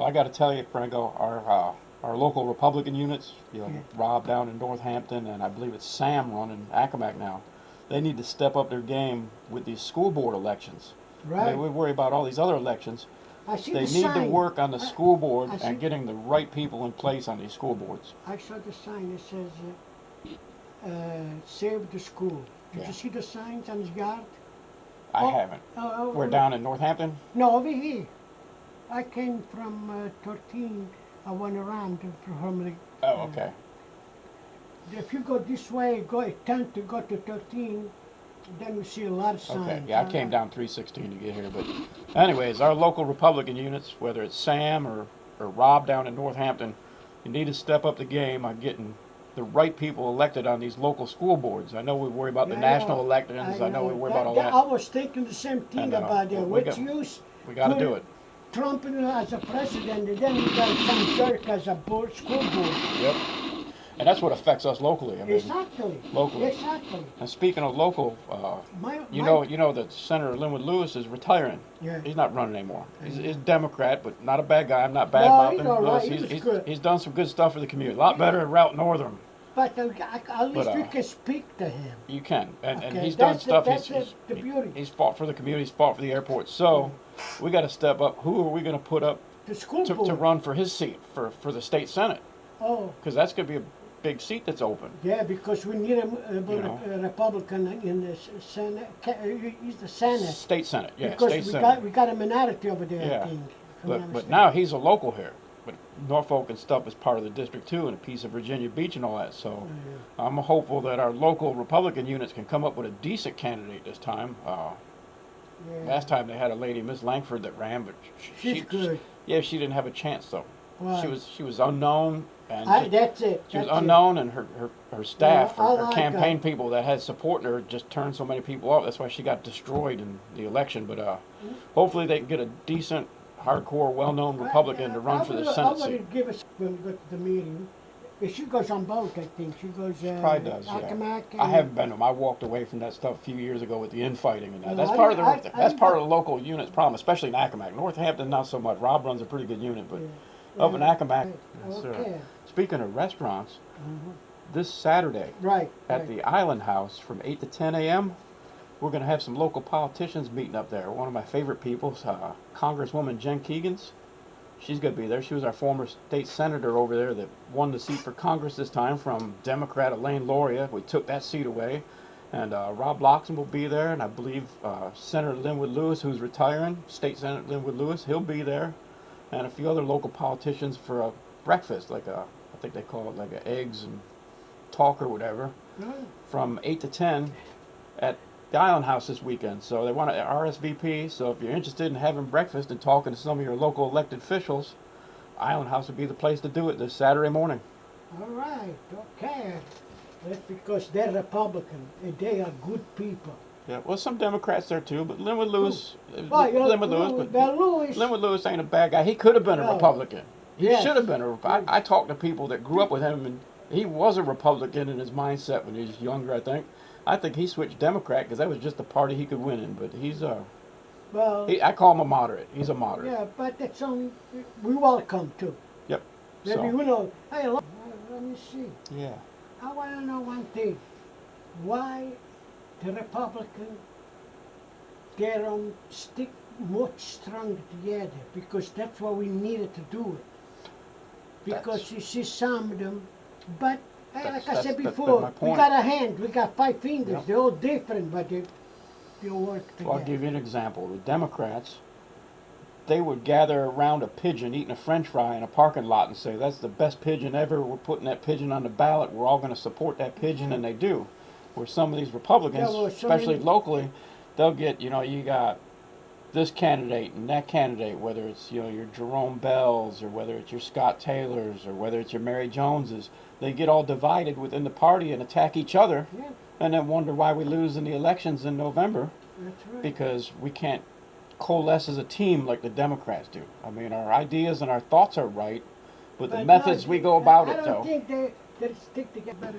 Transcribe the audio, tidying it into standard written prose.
Well, I got to tell you, Franco, our local Republican units, Yeah. Rob down in Northampton, and I believe it's Sam running Accomack now. They need to step up their game with these school board elections. I Right. mean, we worry about all these other elections. I see They the need to sign. work on the school board I see- and getting the right people in place on these school boards. I saw the sign that says, save the school. Did Yeah. you see the signs on his yard? I Oh, haven't. Oh, We're down in Northampton. No, over here. I came from 13. I went around from the. Oh, okay. If you go this way, go 10 to go to 13, then you see a lot of signs. Okay. Yeah, I came down 316 to get here, but anyways, our local Republican units, whether it's Sam or Rob down in Northampton, you need to step up the game on getting the right people elected on these local school boards. I know we worry about the national elections. I know we worry about all that. I was thinking the same thing And, about that. we What's got- use? We got to put do it. Trump as a president, and then we got some jerk as a school board. Yep. And that's what affects us locally. I mean, Exactly. locally. Exactly. And speaking of local, you know that Senator Lynnwood Lewis is retiring. Yeah. He's not running anymore. He's a Democrat, but not a bad guy. I'm not bad No, about he's him. all right. Lewis, He was good. he's done some good stuff for the community. A lot better than Route Northern. But at least we But, can speak to him. You can, and Okay, he's done that's stuff. the beauty. He's fought for the community. He's fought for the airport. So we got to step up. Who are we going to put up The school board. to run for his seat for the state senate? Oh, Because that's going to be a big seat that's open. yeah, because we need know. a Republican in the Senate. He's the Senate. State senate, yeah, Because state we senate. got a minority over there, Yeah. I think. if I'm not But mistaken. now he's a local here. But Norfolk and stuff is part of the district too, and a piece of Virginia Beach and all that. So I'm hopeful that our local Republican units can come up with a decent candidate this time. Yeah. Last time they had a lady, Miss Langford, that ran, but She's good. Yeah, she didn't have a chance though. Right. She was unknown, and That's it. she was that's it. unknown, and her staff, Yeah, I her like campaign that. people that had supporting her just turned so many people off. That's why she got destroyed in the election. But hopefully they can get a decent, hardcore, well-known Republican to run for the Senate I seat. would give us when we go to the meeting. She goes on both, I think. She goes. Probably does, yeah. Accomack I and- haven't been to them. I walked away from that stuff a few years ago with the infighting and that. No, That's I part of the didn't- I that's didn't part go- of the local unit's problem, especially in Accomack. Northampton, not so much. Rob runs a pretty good unit, but Yeah. up in Accomack. Okay. yes, sir. Okay. Speaking of restaurants, Mhm. this Saturday Right. at right. the Island House from 8 to 10 a.m., we're going to have some local politicians meeting up there. One of my favorite people, Congresswoman Jen Keegans. She's going to be there. She was our former state senator over there that won the seat for Congress this time from Democrat Elaine Loria. We took that seat away. And Rob Loxton will be there, and I believe Senator Lynnwood Lewis, who's retiring, State Senator Lynnwood Lewis, he'll be there, and a few other local politicians for a breakfast, I think they call it like a eggs and talk or whatever, Right. from 8 to 10 at the Island House this weekend. So they want to RSVP, so if you're interested in having breakfast and talking to some of your local elected officials, Island House would be the place to do it this Saturday morning. All right. Okay. That's because they're Republican and they are good people. Yeah, well, some Democrats there too, but Lynnwood Lewis, Lewis. Lynnwood Lewis ain't a bad guy. He could have been a No. Republican. He Yes. should have been a. I talked to people that grew up with him, and he was a Republican in his mindset when he was younger. I think he switched Democrat because that was just the party he could win in. But he's Well, I call him a moderate. He's a moderate. yeah, but that's only we welcome too. Yep. Maybe So, you know. Hey, look, let me see. yeah. I want to know one thing. Why the Republican they don't stick much stronger together? Because that's what we needed to do it. Because you see some of them, but like I That's said my before, we point. got a hand, we got 5 fingers. Yep. They're all different, but they work together. Well, I'll give you an example. The Democrats, they would gather around a pigeon eating a French fry in a parking lot and say, "That's the best pigeon ever. We're putting that pigeon on the ballot. We're all going to support that pigeon," and they do. Where some of these Republicans, Yeah, well, so especially many- locally, they'll get, you got this candidate and that candidate, whether it's your Jerome Bells or whether it's your Scott Taylors or whether it's your Mary Joneses. They get all divided within the party and attack each other, Yeah, and then wonder why we lose in the elections in November. that's right. Because we can't coalesce as a team like the Democrats do. I mean, our ideas and our thoughts are right, but the But methods no, we go about I it, don't though. think they stick together better.